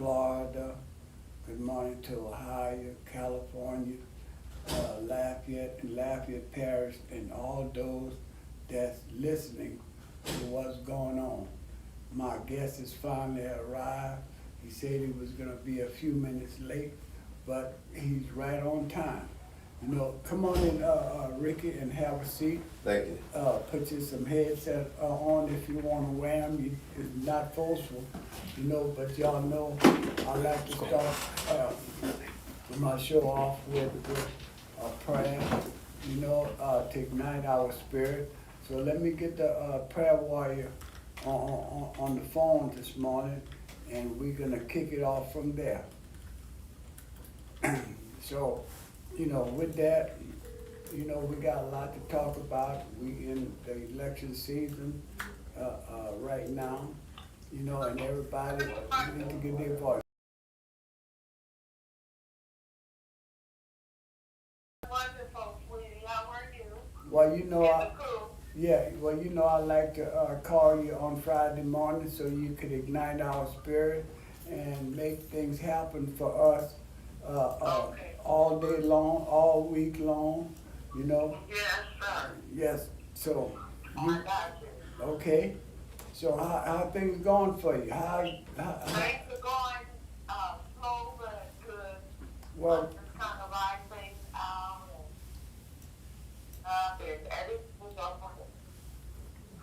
Florida. Good morning to Ohio, California, Lafayette Parish, and all those that's listening to what's going on. My guest has finally arrived. He said he was gonna be a few minutes late, but he's right on time. You know, come on in, Ricky, and have a seat. Thank you. Put you some headset on if you wanna wear them. It's not forceful, you know, but y'all know I like to start, my show off with a prayer, you know, to ignite our spirit. So let me get the, prayer warrior on the phone this morning, and we're gonna kick it off from there. So, you know, with that, you know, we got a lot to talk about. We in the election season, right now, you know, and everybody need to get their voice. Wonderful, sweetie. How are you? Well, you know, And the crew. yeah, well, you know, I like to, call you on Friday morning so you could ignite our spirit and make things happen for us, Okay. all day long, all week long, you know? Yes, sir. Yes, so, I you, got you. okay, so how things going for you? Things are going slow but good. Well, I'm just kind of ride things out and everything's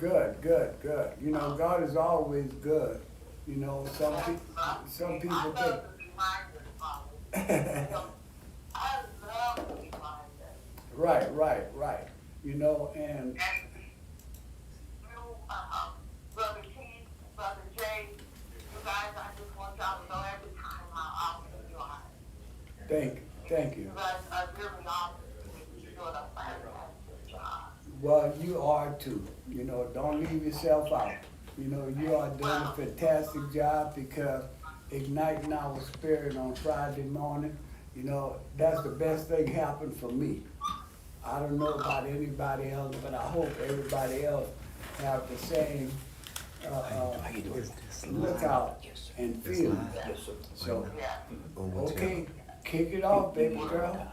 okay. good. You know, God is always good. You know, some people I think. love the reminders, Father. I love the reminders. Right. You know, and And you, Brother Keith, Brother Jay, you guys, I just want y'all to know every time how awesome you are. thank you. You guys are really awesome. You're doing a fantastic job. Well, you are too. You know, don't leave yourself out. You know, you are doing a fantastic job because igniting our spirit on Friday morning, you know, that's the best thing happened for me. I don't know about anybody else, but I hope everybody else have the same, lookout and feel. So, Yeah. okay, kick it off, baby girl.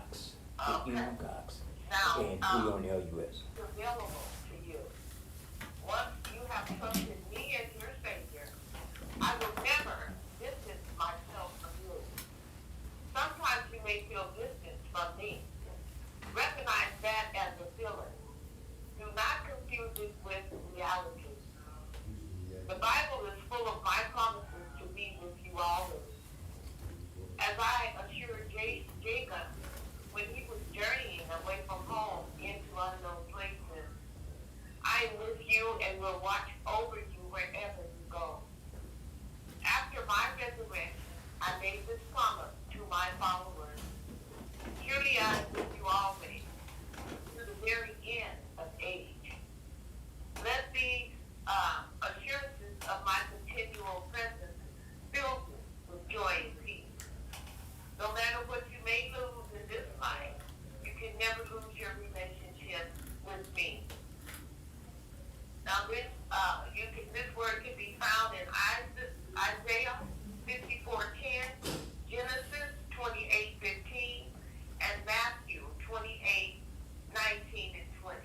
Okay. Now, And we on the LUS. available to you. Once you have trusted me as your savior, I will never distance myself from you. Sometimes you may feel distance from me. Recognize that as a feeling. Do not confuse it with reality. The Bible is full of my promises to be with you always. As I assured Jacob when he was journeying away from home into unknown places, I am with you and will watch over you wherever you go. After my resurrection, I made this promise to my followers. Surely I am with you always, to the very end of age. Let these assurances of my continual presence fill you with joy and peace. No matter what you may lose in this life, you can never lose your relationship with me. Now this word can be found in Isaiah 54:10, Genesis 28:15, and Matthew 28:19 and 20.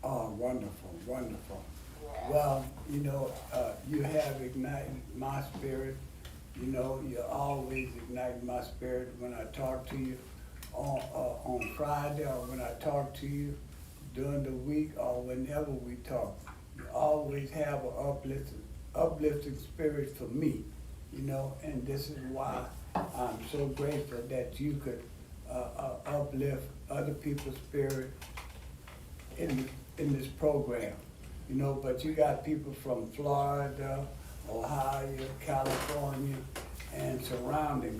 Oh, wonderful. Yeah. Well, you know, you have ignited my spirit. You know, you always ignite my spirit when I talk to you on Friday, or when I talk to you during the week, or whenever we talk. You always have an uplifting spirit for me, you know, and this is why I'm so grateful that you could uplift other people's spirit in this program, you know. But you got people from Florida, Ohio, California, and surrounding,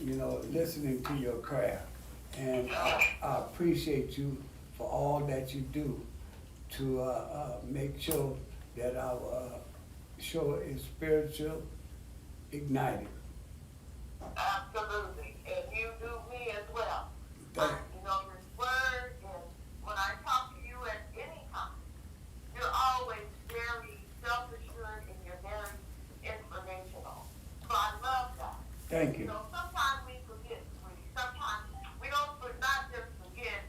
you know, listening to your prayer. And I appreciate you for all that you do to make sure that our show is spiritual, ignited. Absolutely. And you do me as well. Thank You know, this word, and when I talk to you at any time, you're always very self-assured and you're very informational. Thank You you. know, sometimes we forget, sweetie. Sometimes we don't not just forget,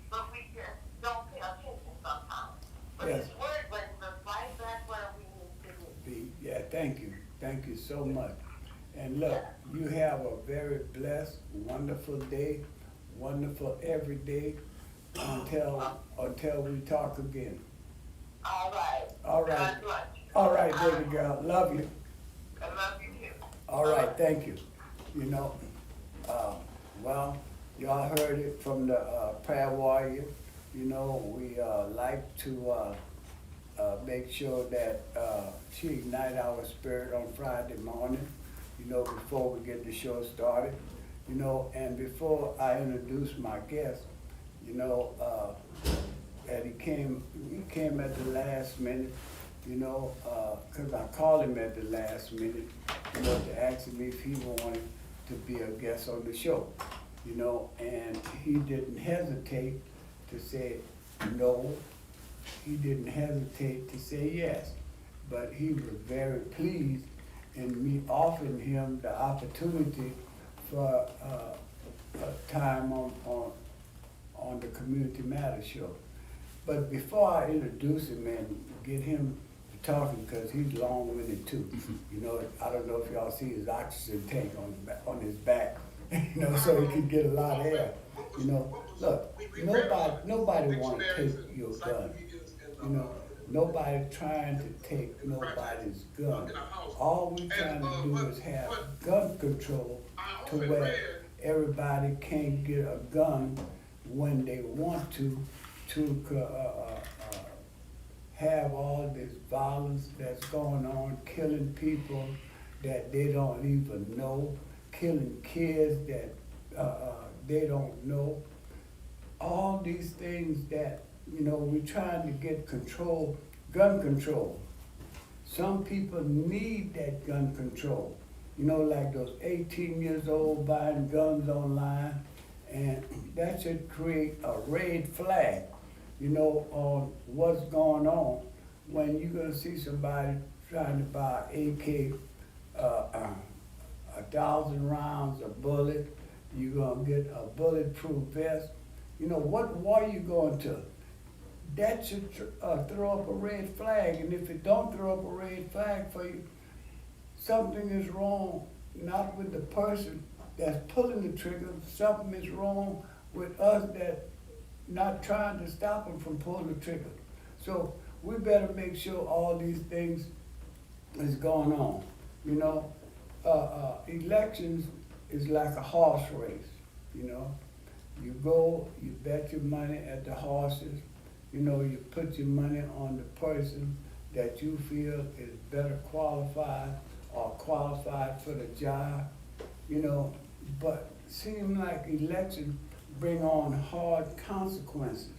but we just don't pay attention sometimes. But Yes. His word brings us right back where we need to be. Yeah, thank you. Thank you so much. And look, Yes. you have a very blessed, wonderful day, wonderful every day until we talk again. All right. All right. God bless you. All right, baby girl. Love you. I love you too. All right, thank you. You know, well, y'all heard it from the prayer warrior. You know, we like to make sure that she ignite our spirit on Friday morning, you know, before we get the show started. You know, and before I introduce my guest, you know, and he came at the last minute, you know, 'cause I called him at the last minute, you know, to ask him if he wanted to be a guest on the show, you know, and he didn't hesitate to say no. He didn't hesitate to say yes, but he was very pleased in me offering him the opportunity for a time on the Community Matters show. But before I introduce him and get him to talking, because he's long-winded too, you know, I don't know if y'all see his oxygen tank on his back, you know, so he can get a lot of air. You know, look, nobody want to take your gun. You know, nobody trying to take nobody's gun. All we trying to do is have gun control to where everybody can get a gun when they want to have all this violence that's going on, killing people that they don't even know, killing kids that they don't know. All these things that, you know, we're trying to get control, gun control. Some people need that gun control. You know, like those 18 years old buying guns online, and that should create a red flag, you know, on what's going on when you're gonna see somebody trying to buy AK, 1,000 rounds of bullet, you're gonna get a bulletproof vest. You know, what war you going to? That should throw up a red flag, and if it don't throw up a red flag for you, something is wrong, not with the person that's pulling the trigger, something is wrong with us that not trying to stop them from pulling the trigger. So we better make sure all these things is going on. You know, elections is like a horse race, you know. You go, you bet your money at the horses, you know, you put your money on the person that you feel is better qualified or qualified for the job, you know, but seem like elections bring on hard consequences,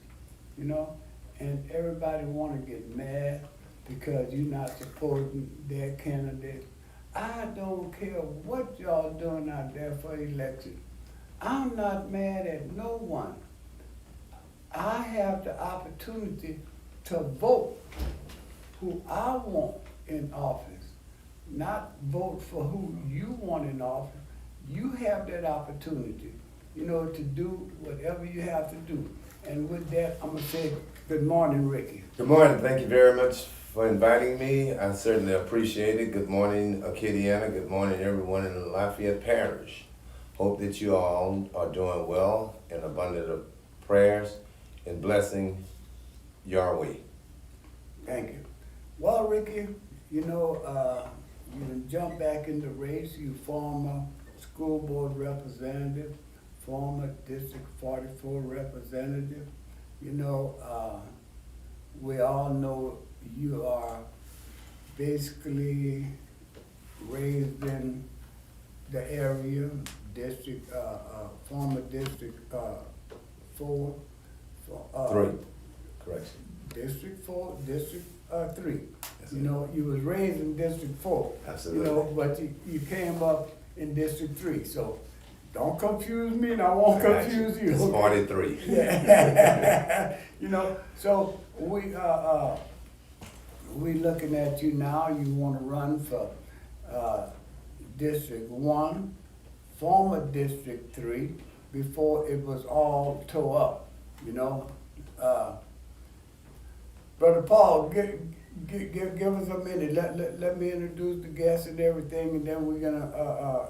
you know, and everybody wanna get mad because you're not supporting their candidate. I don't care what y'all doing out there for election. I'm not mad at no one. I have the opportunity to vote who I want in office, not vote for who you want in office. You have that opportunity, you know, to do whatever you have to do. And with that, I'm gonna say good morning, Ricky. Good morning. Thank you very much for inviting me. I certainly appreciate it. Good morning, Acadiana. Good morning, everyone in the Lafayette Parish. Hope that you all are doing well and abundant of prayers and blessing your way. Thank you. Well, Ricky, you know, you can jump back in the race. You former school board representative, former District 44 representative. You know, we all know you are basically raised in the area, former District 4. 3, correction. District 4, District 3. Yes, You sir. know, you was raised in District 4. Absolutely. You know, but you came up in District 3, so don't confuse me and I won't confuse you. It's okay? 43. Yeah. You know, so we looking at you now, you wanna run for District 1, former District 3, before it was all tore up, you know? Brother Paul, give us a minute. Let me introduce the guests and everything, and then we're gonna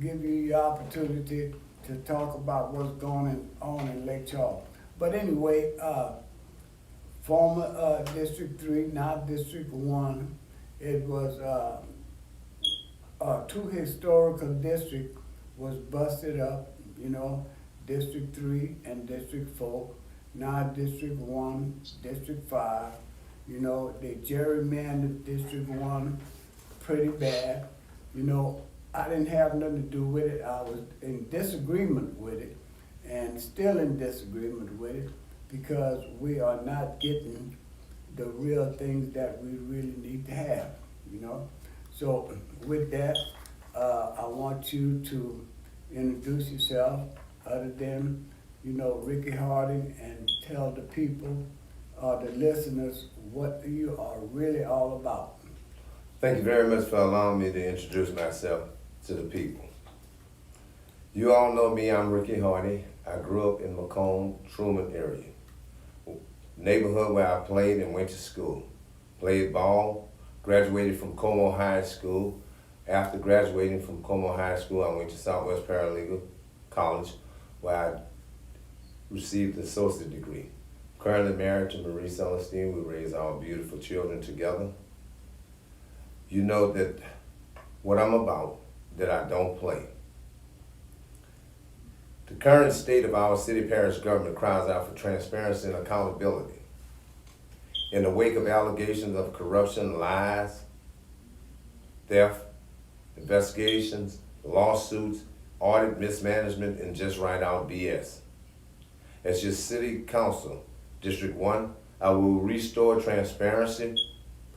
give you the opportunity to talk about what's going on in Lake Charles. But anyway, former District 3, now District 1, it was two historical districts was busted up, you know, District 3 and District 4. Now District 1, District 5, you know, they gerrymandered District 1 pretty bad. You know, I didn't have nothing to do with it. I was in disagreement with it and still in disagreement with it because we are not getting the real things that we really need to have, you know. So with that, I want you to introduce yourself other than, you know, Ricky Harding, and tell the people, the listeners, what you are really all about. Thank you very much for allowing me to introduce myself to the people. You all know me, I'm Ricky Hardy. I grew up in Macomb, Truman area, neighborhood where I played and went to school. Played ball, graduated from Como High School. After graduating from Como High School, I went to Southwest Paralegal College, where I received an associate degree. Currently married to Marie Celestine. We raise our beautiful children together. You know that what I'm about, that I don't play. The current state of our city parish government cries out for transparency and accountability. In the wake of allegations of corruption, lies, theft, investigations, lawsuits, audit mismanagement, and just right out BS. As your city council, District 1, I will restore transparency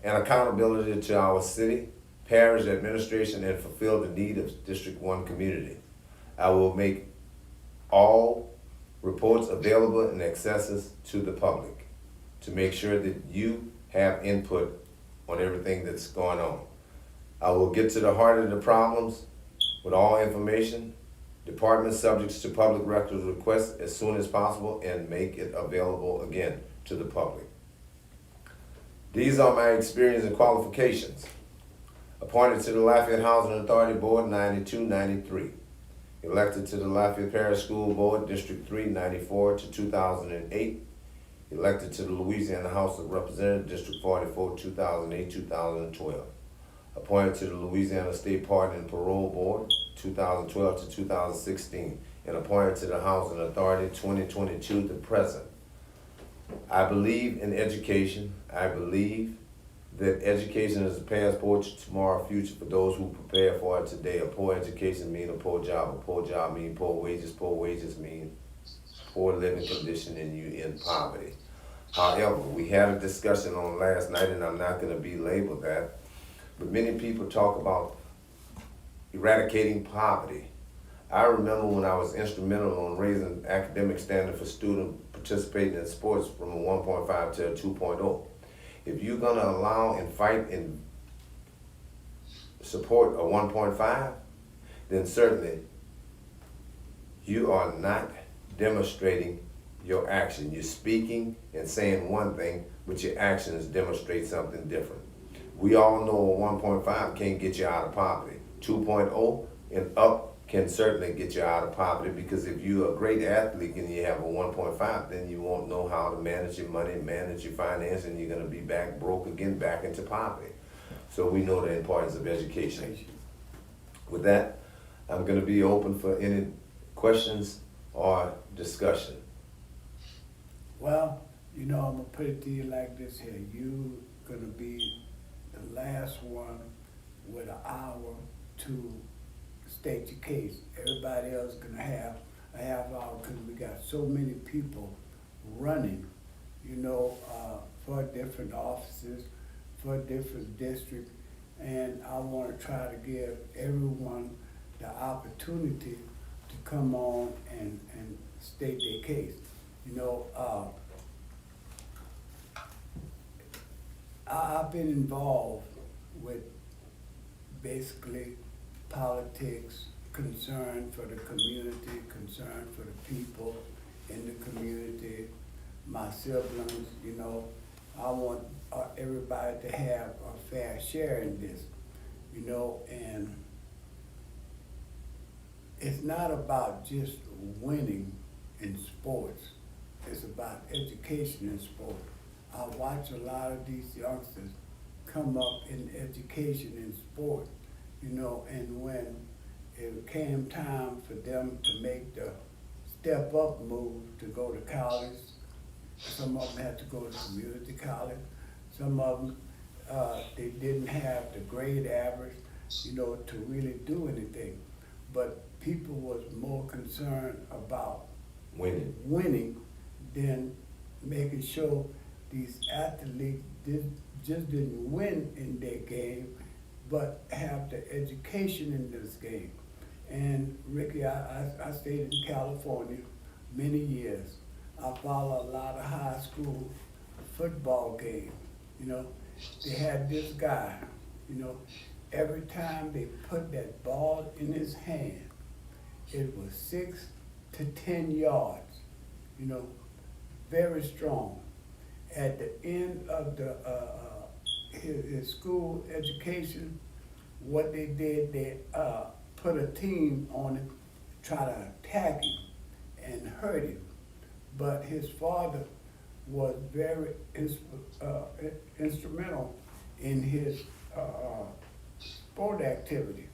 and accountability to our city, parish administration, and fulfill the need of District 1 community. I will make all reports available and accesses to the public to make sure that you have input on everything that's going on. I will get to the heart of the problems with all information, department subjects to public records requests as soon as possible, and make it available again to the public. These are my experience and qualifications. Appointed to the Lafayette Housing Authority Board 92-93. Elected to the Lafayette Parish School Board District 3 94 to 2008. Elected to the Louisiana House of Representatives District 44 2008-2012. Appointed to the Louisiana State Pardon and Parole Board 2012 to 2016, and appointed to the Housing Authority 2022 to present. I believe in education. I believe that education is a passport to tomorrow's future for those who prepare for it today. A poor education means a poor job. A poor job means poor wages. Poor wages mean poor living condition and you in poverty. However, we had a discussion on last night, and I'm not going to belabor that, but many people talk about eradicating poverty. I remember when I was instrumental in raising academic standard for students participating in sports from a 1.5 to a 2.0. If you're gonna allow and fight and support a 1.5, then certainly you are not demonstrating your action. You're speaking and saying one thing, but your actions demonstrate something different. We all know a 1.5 can't get you out of poverty. 2.0 and up can certainly get you out of poverty, because if you're a great athlete and you have a 1.5, then you won't know how to manage your money, manage your finance, and you're gonna be back broke again, back into poverty. So we know the importance of education. With that, I'm gonna be open for any questions or discussion. Well, you know, I'm gonna put it to you like this here. You gonna be the last one with an hour to state your case. Everybody else gonna have a half hour, because we got so many people running, you know, for different offices, for different districts, and I wanna try to give everyone the opportunity to come on and state their case. You know, I've been involved with basically politics, concern for the community, concern for the people in the community, my siblings, you know. I want everybody to have a fair share in this, you know, and it's not about just winning in sports. It's about education in sport. I watch a lot of these youngsters come up in education in sport, you know, and when it came time for them to make the step up move to go to college, some of them had to go to community college, some of them, they didn't have the grade average, you know, to really do anything. But people was more concerned about winning than making sure these athletes just didn't win in their game, but have the education in this game. And Ricky, I stayed in California many years. I follow a lot of high school football games. You know, they had this guy, you know, every time they put that ball in his hand, it was 6 to 10 yards, you know, very strong. At the end of his school education, what they did, they put a team on him, try to attack him and hurt him. But his father was very instrumental in his sport activity.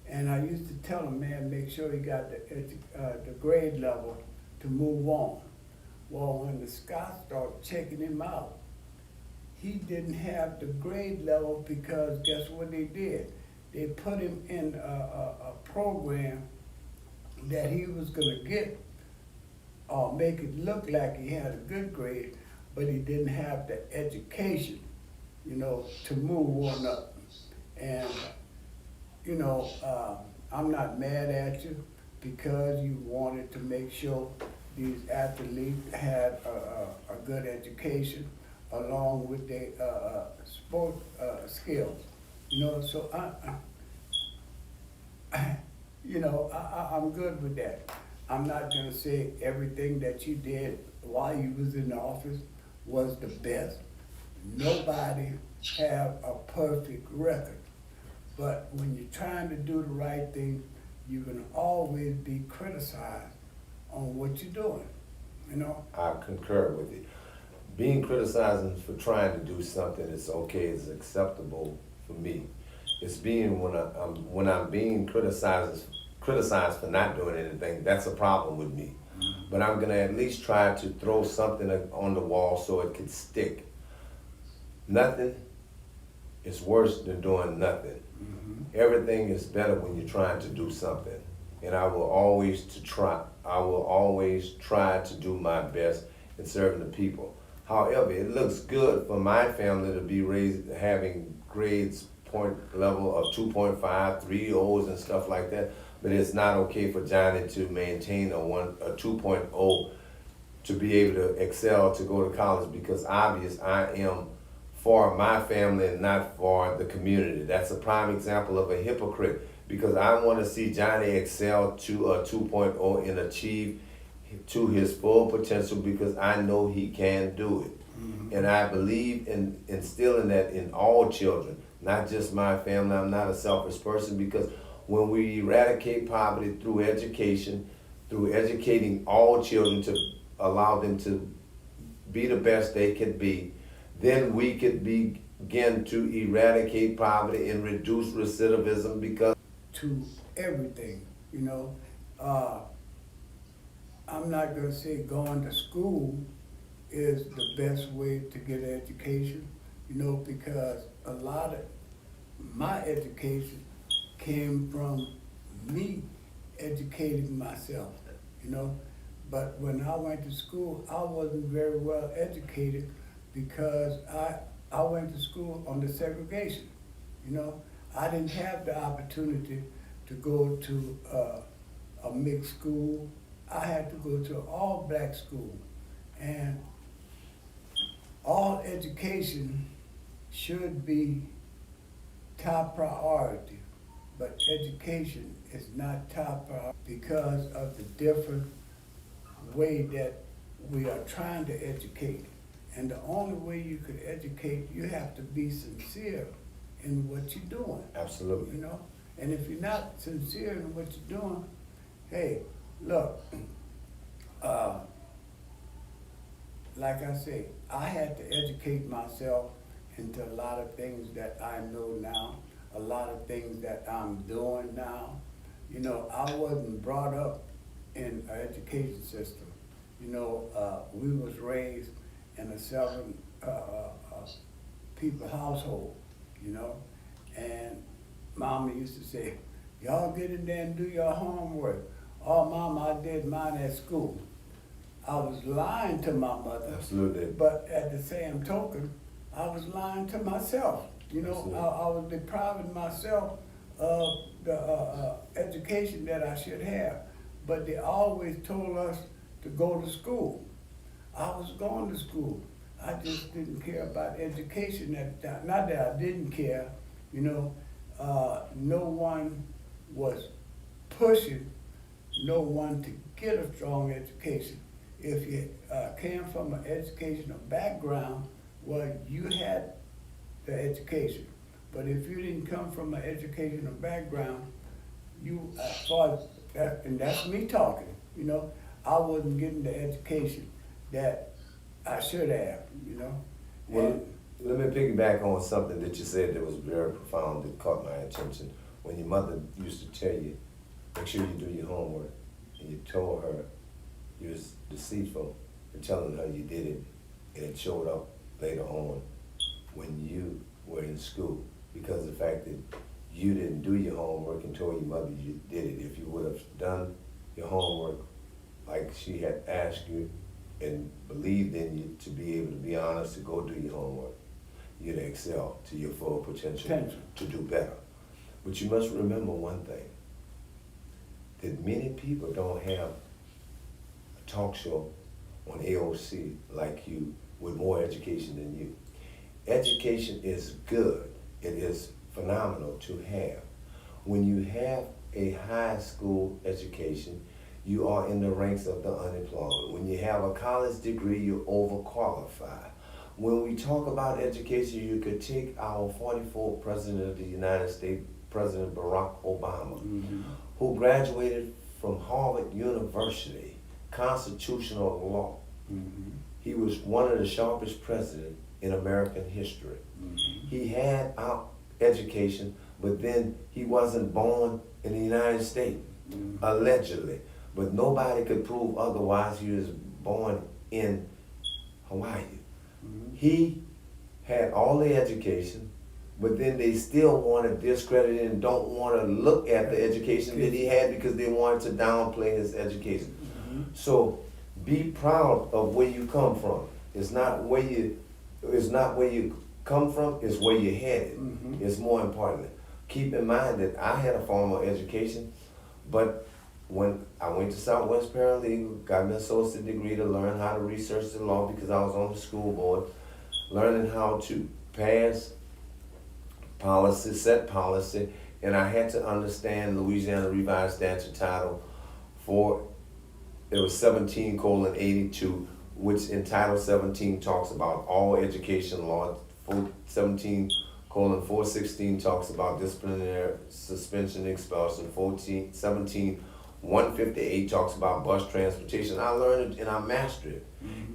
And I used to tell him, man, make sure he got the grade level to move on. Well, when the Scots started checking him out, he didn't have the grade level because guess what they did? They put him in a program that he was gonna get or make it look like he had a good grade, but he didn't have the education, you know, to move on up. And, you know, I'm not mad at you because you wanted to make sure these athletes had a good education along with their sport skills. You know, so I'm good with that. I'm not gonna say everything that you did while you was in the office was the best. Nobody have a perfect record. But when you're trying to do the right thing, you're gonna always be criticized on what you're doing, you know? I concur with it. Being criticized for trying to do something is okay, it's acceptable for me. It's being when I'm being criticized for not doing anything, that's a problem with me. But I'm gonna at least try to throw something on the wall so it can stick. Nothing is worse than doing nothing. Mm-hmm. Everything is better when you're trying to do something. And I will always try to do my best in serving the people. However, it looks good for my family to be having grades point level of 2.5, 3 O's and stuff like that. But it's not okay for Johnny to maintain a 2.0 to be able to excel to go to college, because obvious I am for my family and not for the community. That's a prime example of a hypocrite, because I want to see Johnny excel to a 2.0 and achieve to his full potential, because I know he can do it. Mm-hmm. And I believe in instilling that in all children, not just my family. I'm not a selfish person, because when we eradicate poverty through education, through educating all children to allow them to be the best they can be, then we could begin to eradicate poverty and reduce recidivism. Because to everything, you know, I'm not gonna say going to school is the best way to get an education, you know, because a lot of my education came from me educating myself, you know. But when I went to school, I wasn't very well educated because I went to school on the segregation, you know. I didn't have the opportunity to go to a mixed school. I had to go to an all-black school. And all education should be top priority, but education is not top priority because of the different way that we are trying to educate. And the only way you could educate, you have to be sincere in what you're doing. Absolutely. You know? And if you're not sincere in what you're doing, hey, look, like I say, I had to educate myself into a lot of things that I know now, a lot of things that I'm doing now. You know, I wasn't brought up in an education system. You know, we was raised in a seven people household, you know, and Mama used to say, y'all get in there and do your homework. Oh, Mama, I did mine at school. I was lying to my mother. Absolutely. But at the same token, I was lying to myself. You know, I was depriving myself of the education that I should have. But they always told us to go to school. I was going to school. I just didn't care about education at the time. Not that I didn't care, you know. No one was pushing no one to get a strong education. If you came from an educational background, well, you had the education. But if you didn't come from an educational background, you, as far as that, and that's me talking, you know, I wasn't getting the education that I should have, you know. Well, let me piggyback on something that you said that was very profound that caught my attention. When your mother used to tell you, make sure you do your homework, and you told her you was deceitful in telling her you did it, and it showed up later on when you were in school because of the fact that you didn't do your homework and told your mother you did it. If you would have done your homework like she had asked you and believed in you to be able to be honest, to go do your homework, you'd excel to your full potential to do better. But you must remember one thing, that many people don't have a talk show on AOC like you with more education than you. Education is good. It is phenomenal to have. When you have a high school education, you are in the ranks of the unemployed. When you have a college degree, you're overqualified. When we talk about education, you could take our 44th President of the United States, President Barack Obama, who graduated from Harvard University, constitutional law. He was one of the sharpest presidents in American history. He had our education, but then he wasn't born in the United States, allegedly. But nobody could prove otherwise. He was born in Hawaii. He had all the education, but then they still want to discredit and don't want to look at the education that he had because they wanted to downplay his education. So be proud of where you come from. It's not where you come from, it's where you're headed. It's more importantly. Keep in mind that I had a formal education, but when I went to Southwest Paralegal, got an associate degree to learn how to research the law because I was on the school board, learning how to pass policy, set policy, and I had to understand Louisiana Revised Statute Title 4. It was 17:82, which in Title 17 talks about all education law. 17:416 talks about disciplinary suspension, expulsion. 158 talks about bus transportation. I learned it and I mastered it.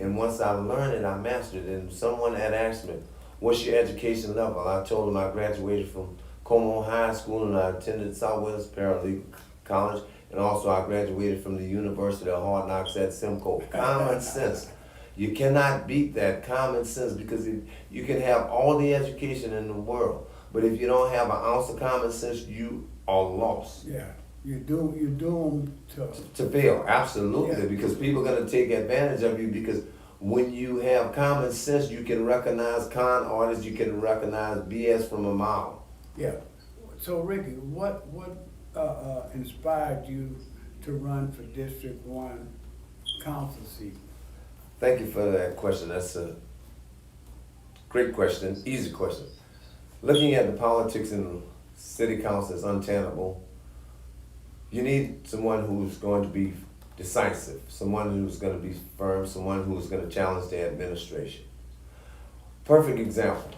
And once I learned it, I mastered it. And someone had asked me, what's your education level? I told them I graduated from Como High School and I attended Southwest Paralegal College. And also I graduated from the University of Hard Knocks at Simcoe. Common sense. You cannot beat that common sense because you can have all the education in the world, but if you don't have an ounce of common sense, you are lost. Yeah, you're doomed to fail, absolutely, because people are going to take advantage of you because when you have common sense, you can recognize con artists, you can recognize BS from a mile. Yeah. So Ricky, what inspired you to run for District 1 council seat? Thank you for that question. That's a great question, easy question. Looking at the politics in city council is untenable. You need someone who's going to be decisive, someone who's going to be firm, someone who's going to challenge the administration. Perfect example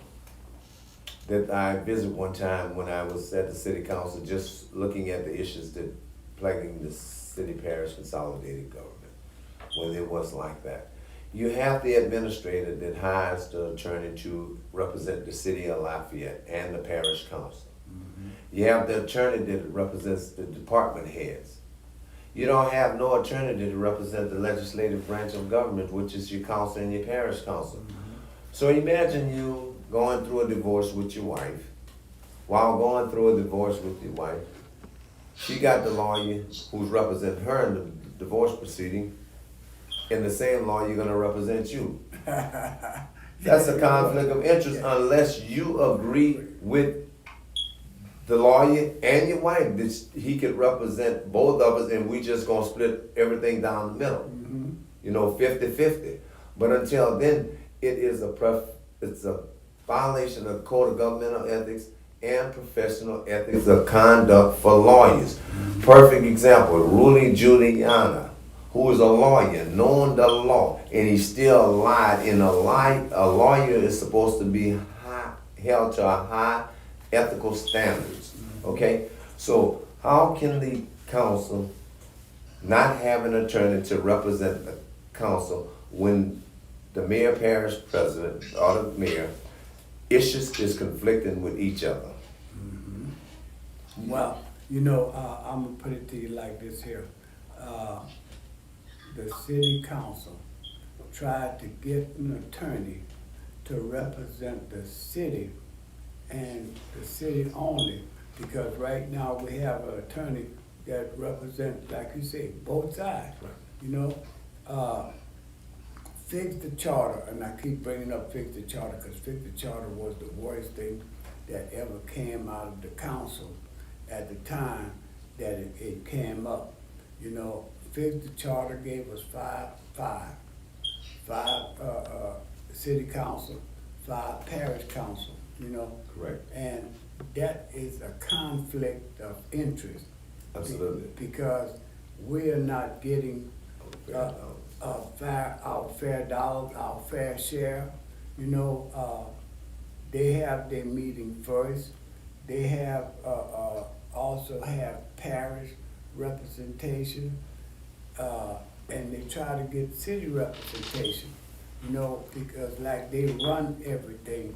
that I visited one time when I was at the city council, just looking at the issues that plaguing the city parish consolidated government, when it was like that. You have the administrator that hires the attorney to represent the city of Lafayette and the parish council. You have the attorney that represents the department heads. You don't have no attorney that represents the legislative branch of government, which is your council and your parish council. So imagine you going through a divorce with your wife. While going through a divorce with your wife, she got the lawyer who's representing her in the divorce proceeding, and the same lawyer gonna represent you. That's a conflict of interest unless you agree with the lawyer and your wife that he could represent both of us, and we just gonna split everything down the middle. 50-50. But until then, it's a violation of Code of Governmental Ethics and Professional Ethics of Conduct for lawyers. Perfect example, Rudy Giuliani, who is a lawyer, knowing the law, and he still lied. In a lawyer is supposed to be held to a high ethical standards, okay? So how can the council not have an attorney to represent the council when the mayor, parish president, or the mayor issues is conflicting with each other? Well, I'm gonna put it to you like this here. The city council tried to get an attorney to represent the city and the city only, because right now we have an attorney that represents, like you say, both sides. Fix the charter, and I keep bringing up fix the charter because fix the charter was the worst thing that ever came out of the council at the time that it came up. Fix the charter gave us five city council, 5 parish council, Correct. And that is a conflict of interest. Absolutely. Because we are not getting our fair dollars, our fair share. They have their meeting first. They have also have parish representation, and they try to get city representation. Because like they run everything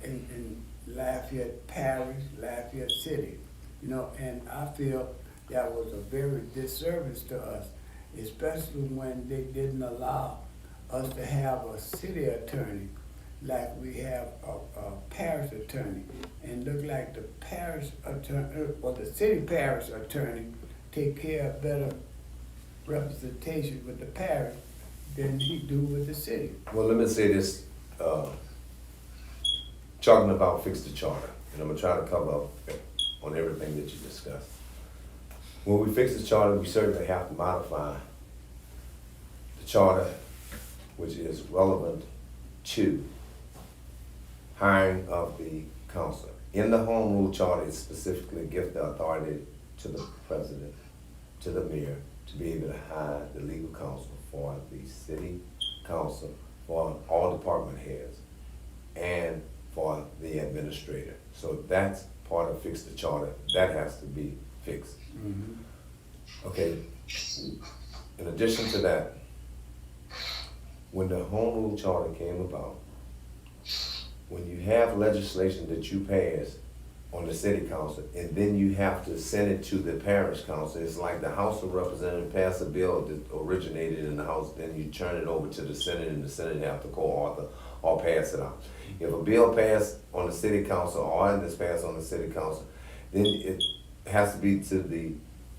in Lafayette Parish, Lafayette City. And I feel that was a very disservice to us, especially when they didn't allow us to have a city attorney like we have a parish attorney. And look like the parish attorney, or the city parish attorney, take care of better representation with the parish than he do with the city. Well, let me say this, talking about fix the charter, and I'm gonna try to cover up on everything that you discussed. When we fix the charter, we certainly have to modify the charter, which is relevant to hiring of the council. In the home rule charter, it specifically gives the authority to the president, to the mayor, to be able to hire the legal counsel for the city council, for all department heads, and for the administrator. So that's part of fix the charter. That has to be fixed. Okay. In addition to that, when the home rule charter came about, when you have legislation that you pass on the city council, and then you have to send it to the parish council, it's like the House of Representatives pass a bill that originated in the House, then you turn it over to the Senate, and the Senate have to co-author or pass it out. If a bill passed on the city council or it's passed on the city council, then it has to be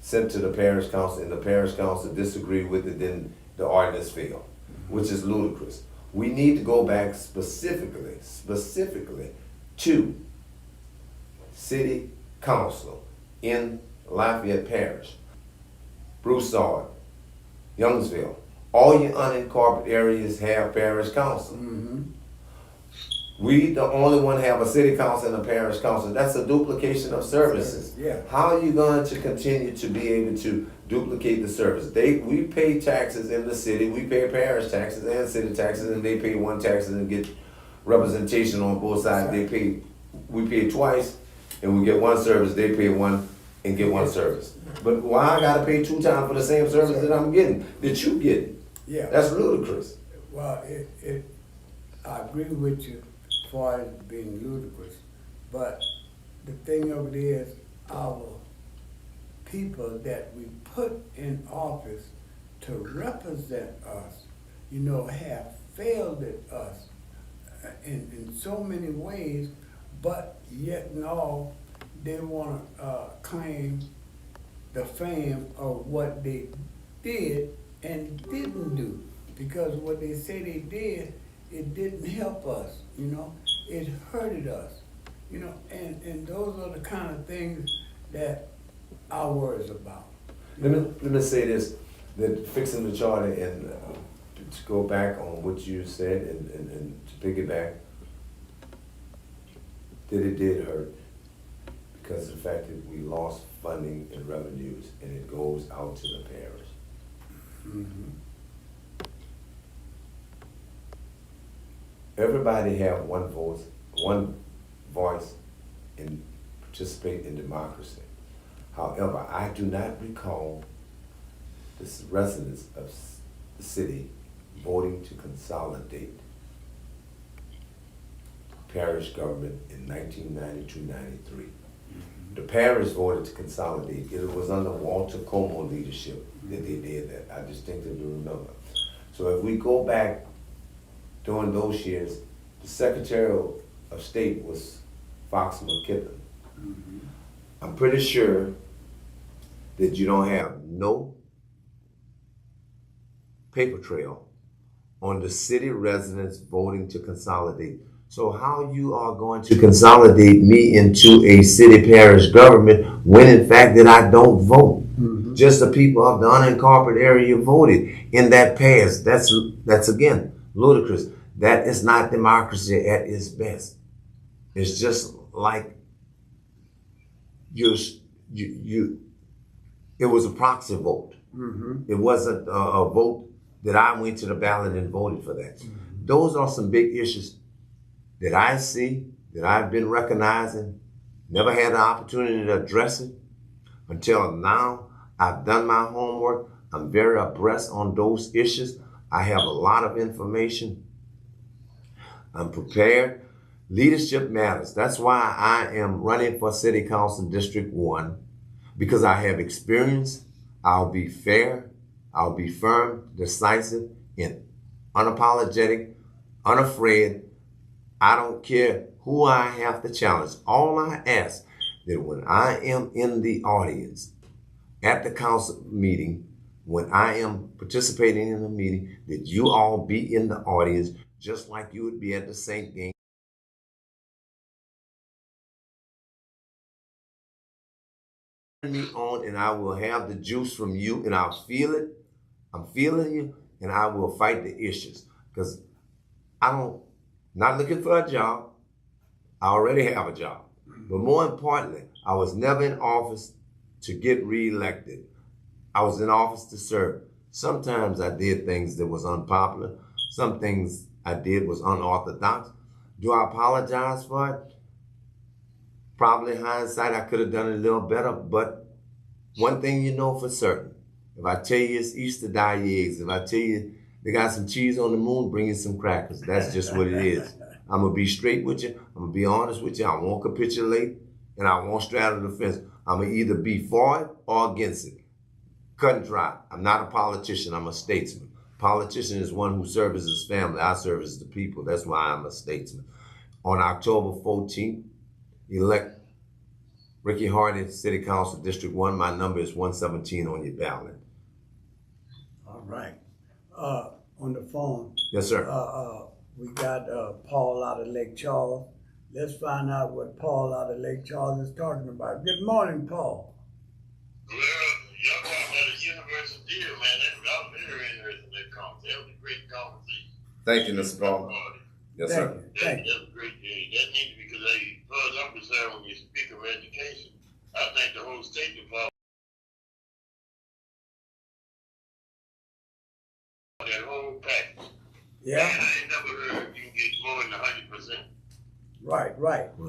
sent to the parish council, and the parish council disagree with it, then the ordinance fail, which is ludicrous. We need to go back specifically to city council in Lafayette Parish, Broussard, Youngsville. All your unincorporated areas have parish council. We the only one have a city council and a parish council. That's a duplication of services. Yeah. How are you going to continue to be able to duplicate the service? We pay taxes in the city, we pay parish taxes and city taxes, and they pay one taxes and get representation on both sides. We pay twice, and we get one service. They pay one and get one service. But why I gotta pay 2 times for the same service that I'm getting, that you getting? Yeah. That's ludicrous. Well, I agree with you as far as being ludicrous, but the thing of it is, our people that we put in office to represent us, have failed at us in so many ways, but yet and all, they want to claim the fame of what they did and didn't do. Because what they say they did, it didn't help us, it hurted us, and those are the kind of things that I worries about. Let me say this, that fixing the charter and to go back on what you said and to piggyback, that it did hurt because of the fact that we lost funding and revenues and it goes out to the parish. Mm-hmm. Everybody have one voice and participate in democracy. However, I do not recall the residents of the city voting to consolidate parish government in 1992-93. The parish voted to consolidate. It was under Walter Como leadership that they did that. I distinctly remember. So if we go back during those years, the Secretary of State was Fox McKibben. Mm-hmm. I'm pretty sure that you don't have no paper trail on the city residents voting to consolidate. So how you are going to consolidate me into a city parish government when in fact that I don't vote? Mm-hmm. Just the people of the unincorporated area voted in that past. That's again ludicrous. That is not democracy at its best. It's just like it was a proxy vote. Mm-hmm. It wasn't a vote that I went to the ballot and voted for that. Mm-hmm. Those are some big issues that I see, that I've been recognizing, never had the opportunity to address it until now. I've done my homework. I'm very abreast on those issues. I have a lot of information. I'm prepared. Leadership matters. That's why I am running for City Council District 1, because I have experience. I'll be fair. I'll be firm, decisive, and unapologetic, unafraid. I don't care who I have to challenge. All I ask that when I am in the audience at the council meeting, when I am participating in the meeting, that you all be in the audience just like you would be at the Saint game. Me on, and I will have the juice from you, and I'll feel it. I'm feeling you, and I will fight the issues because not looking for a job. I already have a job. But more importantly, I was never in office to get reelected. I was in office to serve. Sometimes I did things that was unpopular. Some things I did was unorthodox. Do I apologize for it? Probably hindsight, I could have done it a little better, but one thing you know for certain, if I tell you it's Easter, dye your eggs. If I tell you they got some cheese on the moon, bring you some crackers. That's just what it is. I'm going to be straight with you. I'm going to be honest with you. I won't capitulate, and I won't straddle the fence. I'm going to either be for it or against it. Cut and dry. I'm not a politician. I'm a statesman. Politician is one who serves his family. I service the people. That's why I'm a statesman. On October 14th, elect Ricky Hardy, City Council, District 1. My number is 117 on your ballot. All right. On the phone. Yes, sir. We got Paul out of Lake Charles. Let's find out what Paul out of Lake Charles is talking about. Good morning, Paul. Well, y'all talking about a universal deal, man. I was very interested in that conversation. That was a great conversation. Thank you, Mr. Paul. Yes, Thank sir. you, thank you. That's a great thing. That needs to be, because as far as I'm concerned, when you speak of education, I think the whole State Department, that whole package. Yeah, Man, I ain't never heard you can get more than 100%. right. Right. You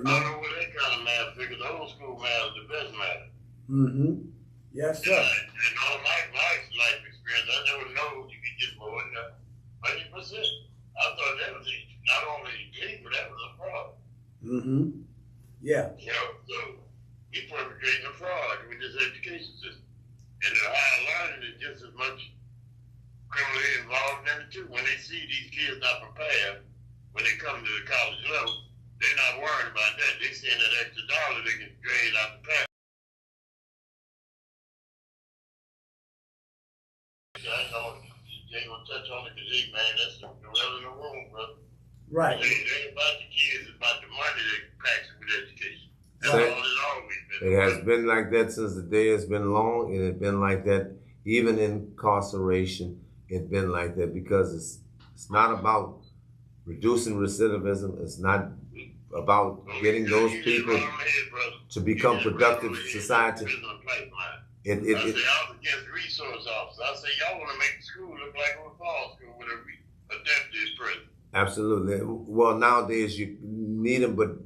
I don't know? know what that kind of math figure. The old school math is the best math. Mm-hmm. Yes, And, sir. and all my life experience, I never know you could get more than 100%. I thought that was not only legal, that was a fraud. Mm-hmm. Yeah. You know, so we perpetrating a fraud with this education system. And the higher learning is just as much criminally involved in it too. When they see these kids not prepared, when they come to the college level, they're not worried about that. They seeing that extra dollar they can drain out the past. You ain't gonna touch on it because, hey, man, that's the well in the room, brother. Right. It ain't about the kids, it's about the money that packs it with education. That's Right. all it's always been. It has been like that since the day it's been long, and it's been like that even in incarceration. It's been like that because it's not about reducing recidivism. It's not about getting those people to become productive society. I say I was against resource officers. I say y'all want to make the school look like a fall school with a deputy president. Absolutely. Well, nowadays you need them, but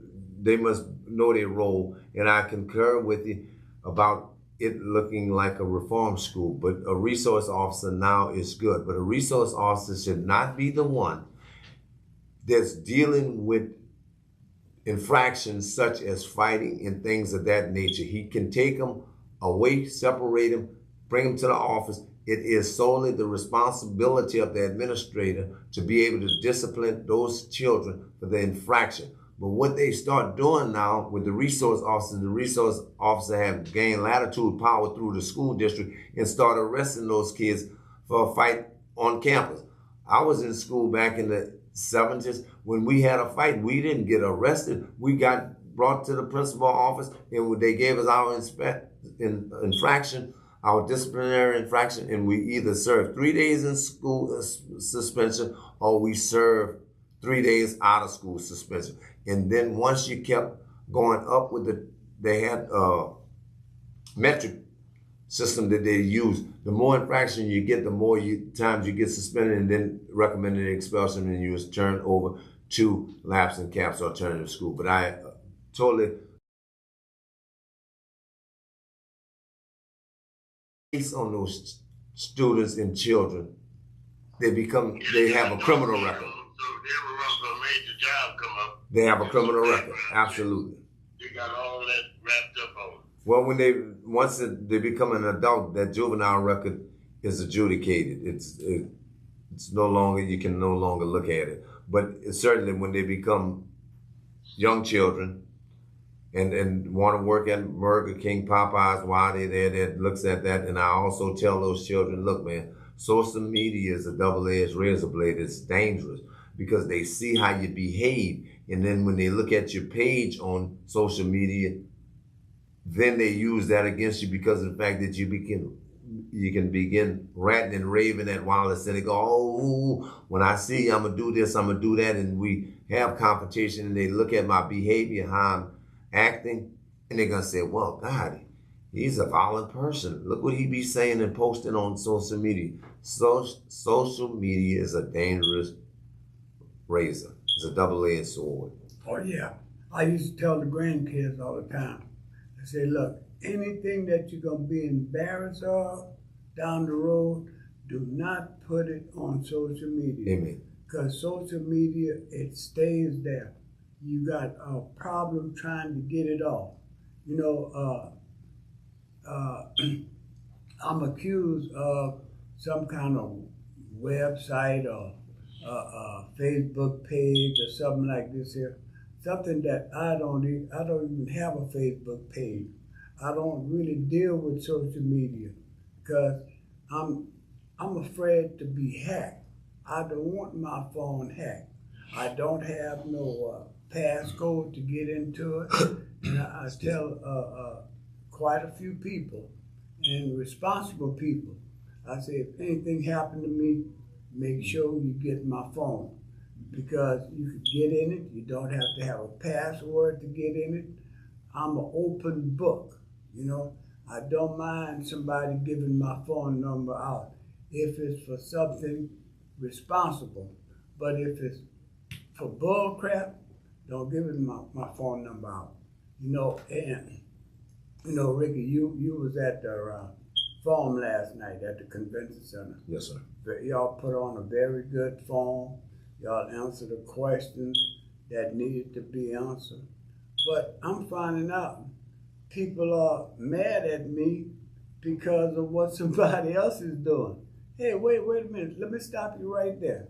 they must know their role. And I concur with you about it looking like a reform school. But a resource officer now is good. But a resource officer should not be the one that's dealing with infractions such as fighting and things of that nature. He can take them away, separate them, bring them to the office. It is solely the responsibility of the administrator to be able to discipline those children for the infraction. But what they start doing now with the resource officer have gained latitude power through the school district and start arresting those kids for a fight on campus. I was in school back in the 70s. When we had a fight, we didn't get arrested. We got brought to the principal office and they gave us our infraction, our disciplinary infraction, and we either served 3 days in school suspension or we served 3 days out of school suspension. And then once you kept going up with they had a metric system that they use. The more infraction you get, the more times you get suspended and then recommended expulsion, and you was turned over to lapse and caps alternative school. But I totally based on those students and children, they have a criminal record. So if they ever run for a major job come up, They have a criminal record. Absolutely. they got all that wrapped up on it. Well, once they become an adult, that juvenile record is adjudicated. It's no longer, you can no longer look at it. But certainly when they become young children and want to work at Burger King, Popeyes, while they're there, that looks at that. And I also tell those children, look, man, social media is a double-edged razor blade. It's dangerous because they see how you behave. And then when they look at your page on social media, then they use that against you because of the fact that you can begin ranting and raving at Wallace and they go, oh, when I see you, I'm going to do this, I'm going to do that. And we have confrontation and they look at my behavior, how I'm acting, and they're going to say, well, God, he's a violent person. Look what he be saying and posting on social media. Social media is a dangerous razor. It's a double-edged sword. Oh, yeah. I used to tell the grandkids all the time. I say, look, anything that you're going to be embarrassed of down the road, do not put it on social media. Amen. Because social media, it stays there. You got a problem trying to get it off. You know, I'm accused of some kind of website or Facebook page or something like this here. Something that I don't even have a Facebook page. I don't really deal with social media because I'm afraid to be hacked. I don't want my phone hacked. I don't have no passcode to get into it. And I tell quite a few people and responsible people, I say, if anything happened to me, make sure you get my phone. because you can get in it. You don't have to have a password to get in it. I'm an open book, you know. I don't mind somebody giving my phone number out if it's for something responsible. But if it's for bull crap, don't give it my phone number out. You know, and you know, Ricky, you was at the forum last night at the convention center. Yes, sir. But y'all put on a very good forum. Y'all answered the questions that needed to be answered. But I'm finding out people are mad at me because of what somebody else is doing. Hey, wait a minute. Let me stop you right there.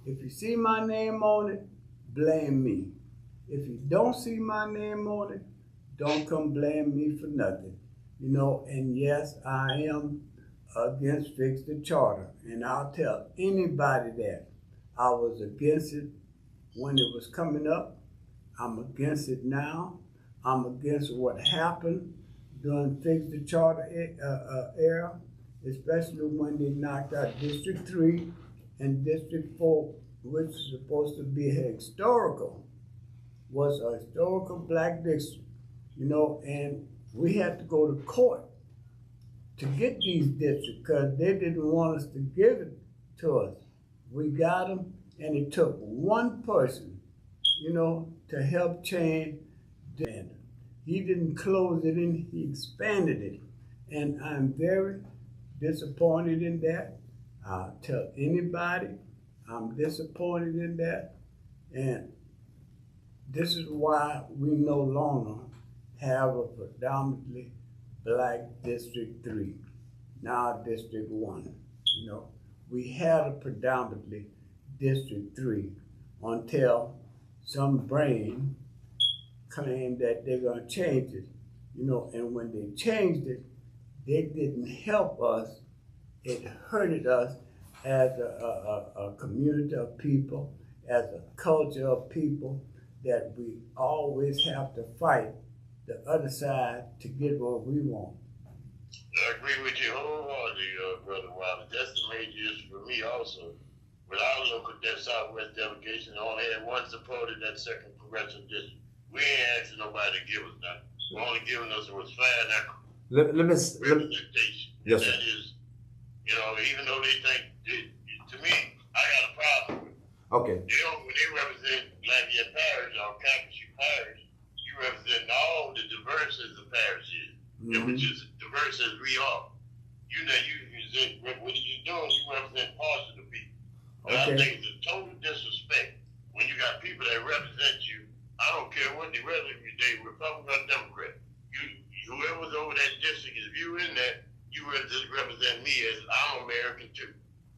If you see my name on it, blame me. If you don't see my name on it, don't come blame me for nothing. You know, and yes, I am against Fix the Charter. And I'll tell anybody that. I was against it when it was coming up. I'm against it now. I'm against what happened during Fix the Charter era, especially when they knocked out District 3 and District 4, which is supposed to be was a historical black district, you know, and we had to go to court to get these districts because they didn't want us to give it to us. We got them, and it took one person, you know, to help change the standard. He didn't close it in, he expanded it. And I'm very disappointed in that. I'll tell anybody I'm disappointed in that. And this is why we no longer have a predominantly black District 3, now District 1. You know, we had a predominantly District 3 until some brain claimed that they're going to change it. You know, and when they changed it, they didn't help us. It hurted us as a community of people, as a culture of people, that we always have to fight the other side to get what we want. I agree with you wholeheartedly, Brother Wilder. That's the major issue for me also. When I look at that Southwest delegation, I only had one supporter in that second congressional district. We ain't asking nobody to give us nothing. We're only giving us what's fair and equitable representation. Yes, sir. That is, you know, even though they think, to me, I got a problem with it. Okay. You know, when they represent Lafayette Parish or Calcasieu Parish, you represent all the diverse as the parish is, which is diverse as we are. You know, you represent, what are you doing? You represent parts of the people. And I think it's a total disrespect when you got people that represent you. I don't care what they represent, they Republican or Democrat. Whoever's over that district, if you in that, you represent me as I'm American too.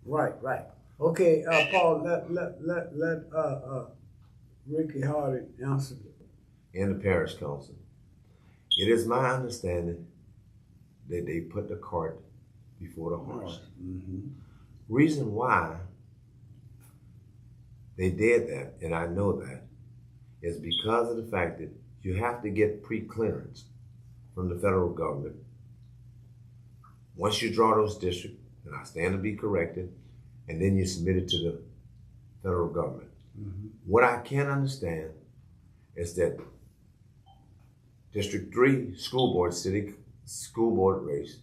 Right. Okay, Paul, let Ricky Hardy answer it. In the parish council, it is my understanding that they put the cart before the horse. Reason why they did that, and I know that, is because of the fact that you have to get pre-clearance from the federal government. Once you draw those districts, and I stand to be corrected, and then you submit it to the federal government. What I can't understand is that District 3 school board race,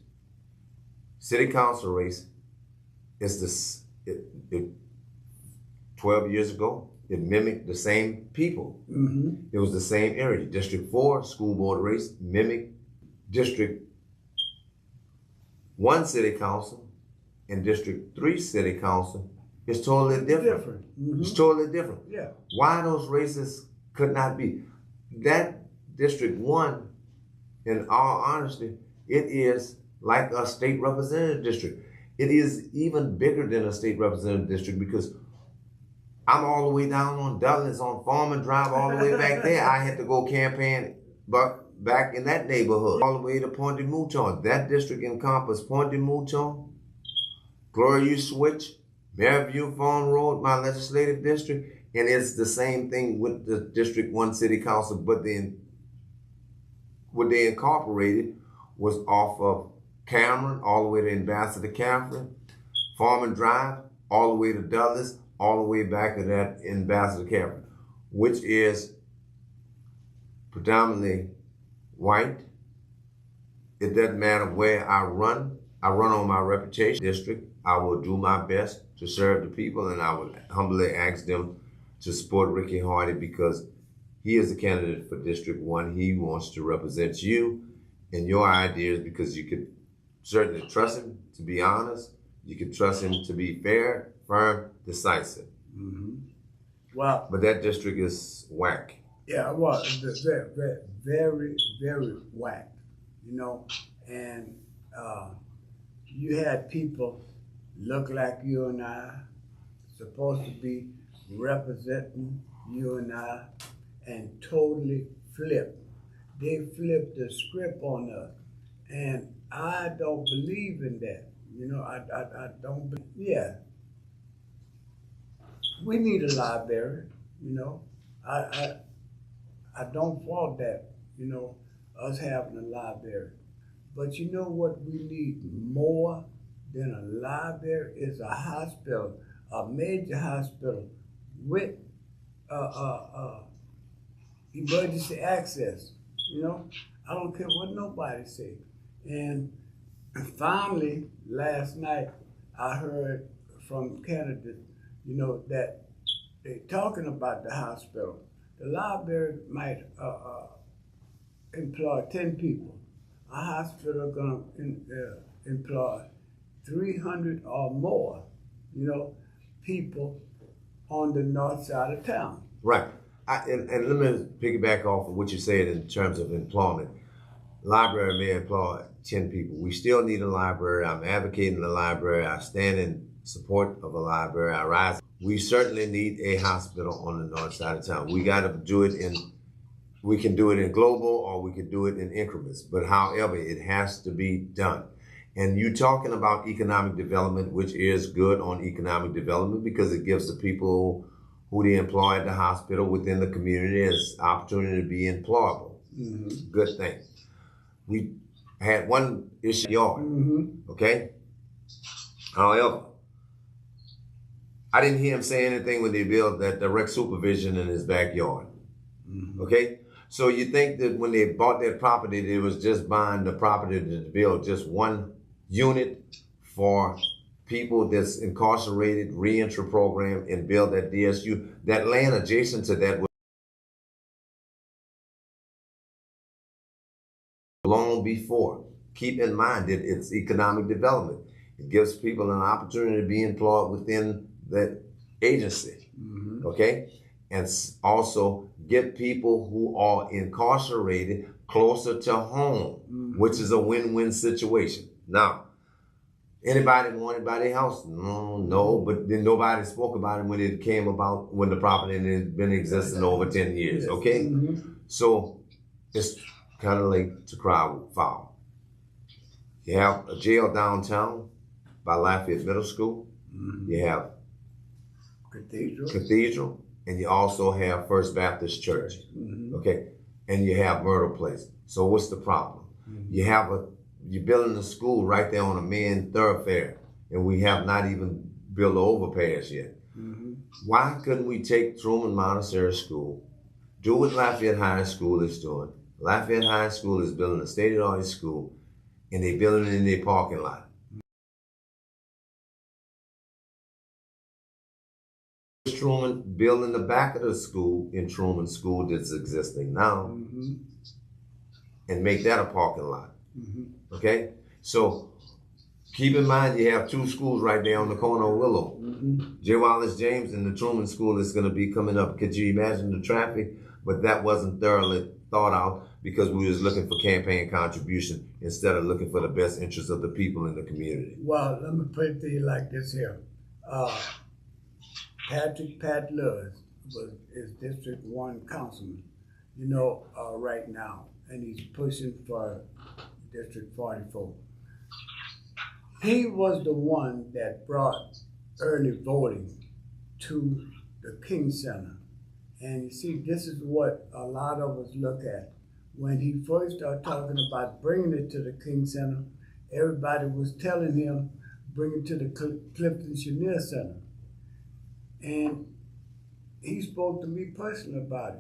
city council race is 12 years ago, it mimicked the same people. It was the same area. District 4 school board race mimicked District 1 city council, and District 3 city council is totally different. It's totally different. Yeah. Why those races could not be? That District 1, in all honesty, it is like a state representative district. It is even bigger than a state representative district because I'm all the way down on Dulles on Farmer Drive, all the way back there. I had to go campaign back in that neighborhood, all the way to Pointe de Mouton. That district encompassed Pointe de Mouton, Glorieux Switch, Maryview Farm Road, my legislative district, and it's the same thing with the District 1 City Council, but then what they incorporated was off of Cameron, all the way to Ambassador Catherine, Farmer Drive, all the way to Dulles, all the way back to that Ambassador Cameron, which is predominantly white. It doesn't matter where I run on my reputation district. I will do my best to serve the people, and I would humbly ask them to support Ricky Hardy because he is a candidate for District 1. He wants to represent you and your ideas because you could certainly trust him to be honest. You could trust him to be fair, firm, decisive. Mm-hmm. Well, But that district is whack. yeah, well, very, very, very whack, you know, and you had people look like you and I, supposed to be representing you and I, and totally flipped. They flipped the script on us, and I don't believe in that. You know, I don't. Yeah, we need a library. You know, I don't fault that. You know, us having a library, but you know what we need more than a library is a hospital, a major hospital with emergency access. You know, I don't care what nobody say. And finally, last night, I heard from candidates, you know, that they're talking about the hospital. The library might employ 10 people. A hospital gonna employ 300 or more, you know, people on the north side of town. Right. And let me piggyback off of what you said in terms of employment. Library may employ 10 people. We still need a library. I'm advocating the library. I stand in support of a library. I rise. We certainly need a hospital on the north side of town. We got to do it we can do it in global or we can do it in increments. But however, it has to be done. And you talking about economic development, which is good on economic development because it gives the people who they employ at the hospital within the community as opportunity to be employable. Mm-hmm. Good thing. We had one issue yard, Mm-hmm. okay? However, I didn't hear him say anything when they built that direct supervision in his backyard, Mm-hmm. okay? So you think that when they bought that property, they was just buying the property to build just one unit for people that's incarcerated, reentry program, and build that DSU. That land adjacent to that was long before. Keep in mind that it's economic development. It gives people an opportunity to be employed within that agency, Mm-hmm. okay? And also get people who are incarcerated closer to home, which is a win-win situation. Now, anybody want anybody else? No, but then nobody spoke about it when it came about, when the property had been existing over 10 years, Yes. okay? Mm-hmm. So it's kind of late to cry foul. You have a jail downtown by Lafayette Middle School. Mm-hmm. You have Cathedral, and you also have First Baptist Church, Mm-hmm. okay? And you have Myrtle Place. So what's the problem? Mm-hmm. You're building a school right there on a main thoroughfare, and we have not even built an overpass yet. Mm-hmm. Why couldn't we take Truman Montessori School, do what Lafayette High School is doing? Lafayette High School is building a state-of-the-art school, and they're building it in their parking lot. Truman building the back of the school in Truman School that's existing now, Mm-hmm. and make that a parking lot. Mm-hmm. Okay? So keep in mind you have two schools right there on the corner of Willow. Mm-hmm. J. Wallace James and the Truman School is going to be coming up. Could you imagine the traffic? But that wasn't thoroughly thought out because we was looking for campaign contribution instead of looking for the best interest of the people in the community. Well, let me put it to you like this here. Pat Lewis is District 1 councilman, you know, right now, and he's pushing for District 44. He was the one that brought early voting to the King Center. And you see, this is what a lot of us look at. When he first started talking about bringing it to the King Center, everybody was telling him, bring it to the Clifton Chenier Center. And he spoke to me personally about it.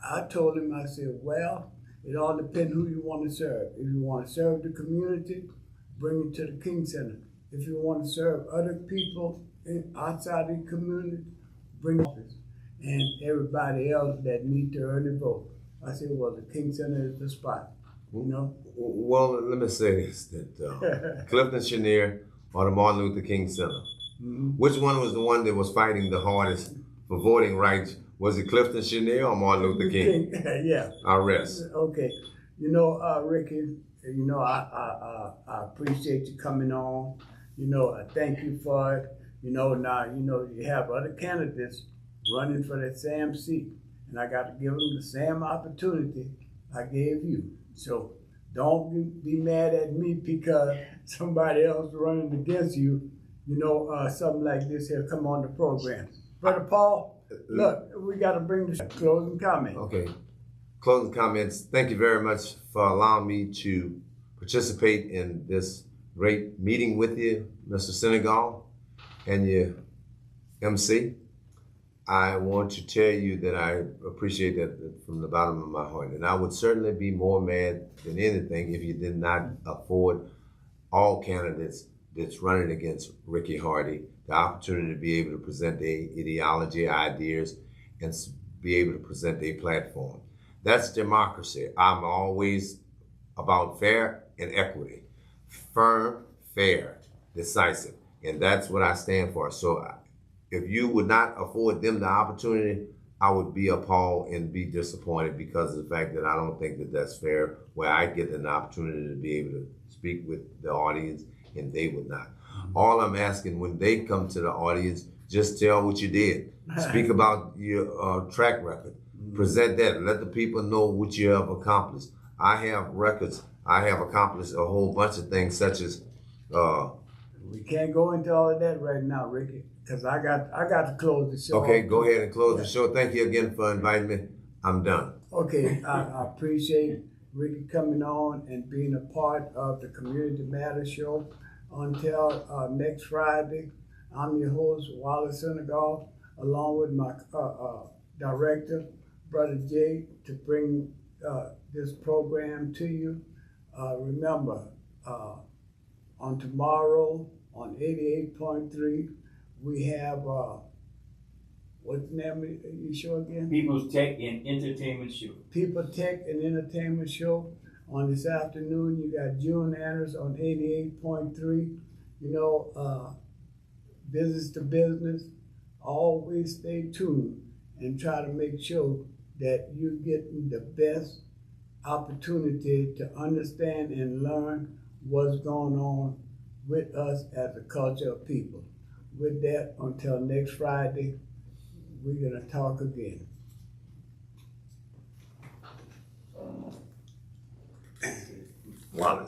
I told him, I said, well, it all depends who you want to serve. If you want to serve the community, bring it to the King Center. If you want to serve other people outside the community, bring office. And everybody else that need to earn a vote. I said, well, the King Center is the spot, you know? Well, let me say this, that Clifton Chenier or the Martin Luther King Center, which one was the one that was fighting the hardest for voting rights? Was it Clifton Chenier or Martin Luther King? Yeah. I rest. Okay. You know, Ricky, you know, I appreciate you coming on. You know, I thank you for it. You know, now, you know, you have other candidates running for that same seat, and I got to give them the same opportunity I gave you. So don't be mad at me because somebody else running against you, you know, something like this here come on the program. Brother Paul, look, we got to bring this closing comment. Okay. Closing comments. Thank you very much for allowing me to participate in this great meeting with you, Mr. Senegal, and your MC. I want to tell you that I appreciate that from the bottom of my heart. And I would certainly be more mad than anything if you did not afford all candidates that's running against Ricky Hardy the opportunity to be able to present their ideology, ideas, and be able to present their platform. That's democracy. I'm always about fair and equity. Firm, fair, decisive. And that's what I stand for. So if you would not afford them the opportunity, I would be appalled and be disappointed because of the fact that I don't think that that's fair, where I get an opportunity to be able to speak with the audience and they would not. All I'm asking, when they come to the audience, just tell what you did. Speak about your track record. Present that. Let the people know what you have accomplished. I have records. I have accomplished a whole bunch of things, such as we can't go into all of that right now, Ricky, because I got to close the show. Okay, go ahead and close the show. Thank you again for inviting me. I'm done. Okay, I appreciate Ricky coming on and being a part of the Community Matters show. Until next Friday, I'm your host, Wallace Senegal, along with my director, Brother Jay, to bring this program to you. Remember, on tomorrow on 88.3, we have, what's the name of your show again? People's Tech and Entertainment Show. People Tech and Entertainment Show. On this afternoon, you got June Anders on 88.3. You know, business to business. Always stay tuned and try to make sure that you're getting the best opportunity to understand and learn what's going on with us as a culture of people. With that, until next Friday, we're going to talk again. Wallace.